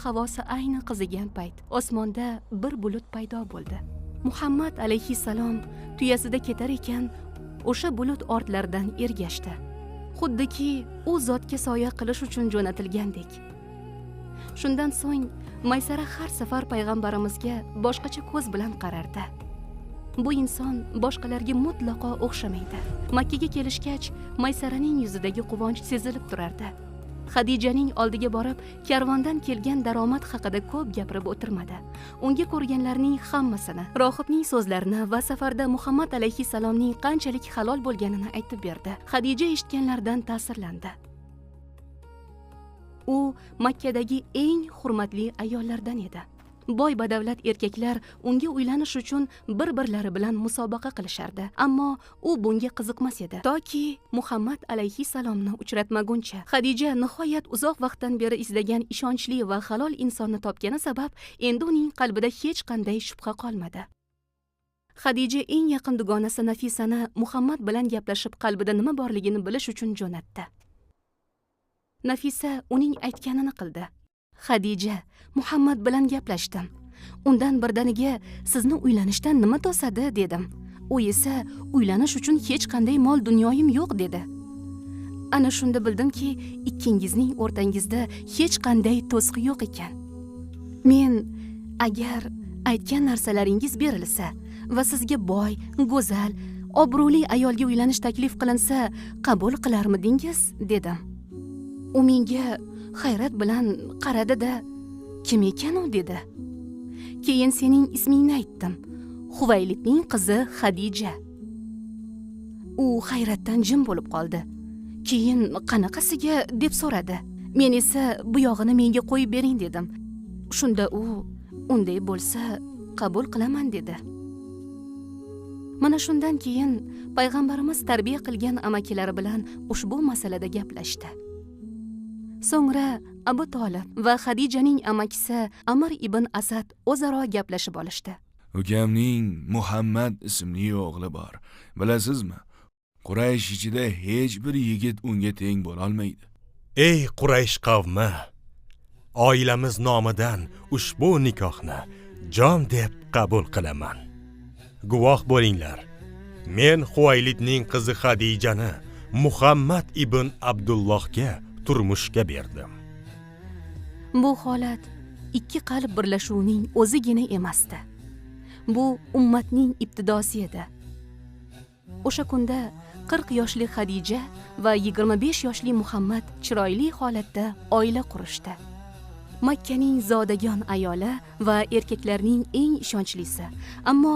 havosi ayni qizigan payt osmonda bir bulut paydo bo'ldi. Muhammad alayhissalom tuyasida ketar ekan, o'sha bulut ortlaridan ergashdi. Xuddiki u zotga soya qilish uchun jo'natilgandek. Shundan so'ng Maysara har safar payg'ambarimizga boshqacha ko'z bilan qarardi. Bu inson boshqalarga mutlaqo o'xshamaydi. Makkaga kelishgach, Maysaraning yuzidagi quvonch sezilib turardi. Xadijaning oldiga borib, karvondan kelgan daromad haqida ko'p gapirib o'tirmadi. Unga ko'rganlarning hammasini, rohibning so'zlarini va safarda Muhammad alayhissalomning qanchalik halol bo'lganini aytib berdi. Xadija eshitganlardan ta'sirlandi. U Makkadagi eng hurmatli ayollardan edi. Boy badavlat erkaklar unga uylanish uchun bir-birlari bilan musobaqa qilishardi, ammo u bunga qiziqmas edi. Toki Muhammad alayhissalomni uchratmaguncha. Xadija nihoyat uzoq vaqtdan beri izlagan ishonchli va halol insonni topgani sabab endi uning qalbida hech qanday shubha qolmadi. Xadija eng yaqin dugonasi Nafisani Muhammad bilan gaplashib qalbida nima borligini bilish uchun jo'natdi. Nafisa uning aytganini qildi. Xadija, Muhammad bilan gaplashdim. Undan birdaniga sizni uylanishdan nima to'sadi dedim. U esa uylanish uchun hech qanday mol dunyoyim yo'q dedi. Ana shunda bildimki, ikkingizning o'rtangizda hech qanday to'siq yo'q ekan. Men agar aytgan narsalaringiz berilsa va sizga boy, go'zal, obro'li ayolga uylanish taklif qilinsa, qabul qilarmidingiz dedim. U menga hayrat bilan qaradi-da, kim ekan u dedi. Keyin sening ismingni aytdim. Huvaylidning qizi Xadija. U hayratdan jim bo'lib qoldi. Keyin qanaqasiga deb so'radi. Men esa bu yog'ini menga qo'yib bering dedim. Shunda u unday bo'lsa qabul qilaman dedi. Mana shundan keyin payg'ambarimiz tarbiya qilgan amakilari bilan ushbu masalada gaplashdi. So'ngra Abu Talib va Xadijaning amakisi Amr ibn Asad o'zaro gaplashib olishdi. Ukamning Muhammad ismli o'g'li bor. Bilasizmi? Quraysh ichida hech bir yigit unga teng bo'la olmaydi. Ey Quraysh qavmi, oilamiz nomidan ushbu nikohni jon deb qabul qilaman. Guvoh bo'linglar. Men Huvaylidning qizi Xadijani Muhammad ibn Abdullohga turmushga berdim. Bu holat ikki qalb birlashuvining o'zigina emasdi. Bu ummatning ibtidosi edi. O'sha kunda 40 yoshli Xadija va 25 yoshli Muhammad chiroyli holatda oila qurishdi. Makkaning zodagon ayoli va erkaklarning eng ishonchlisi. Ammo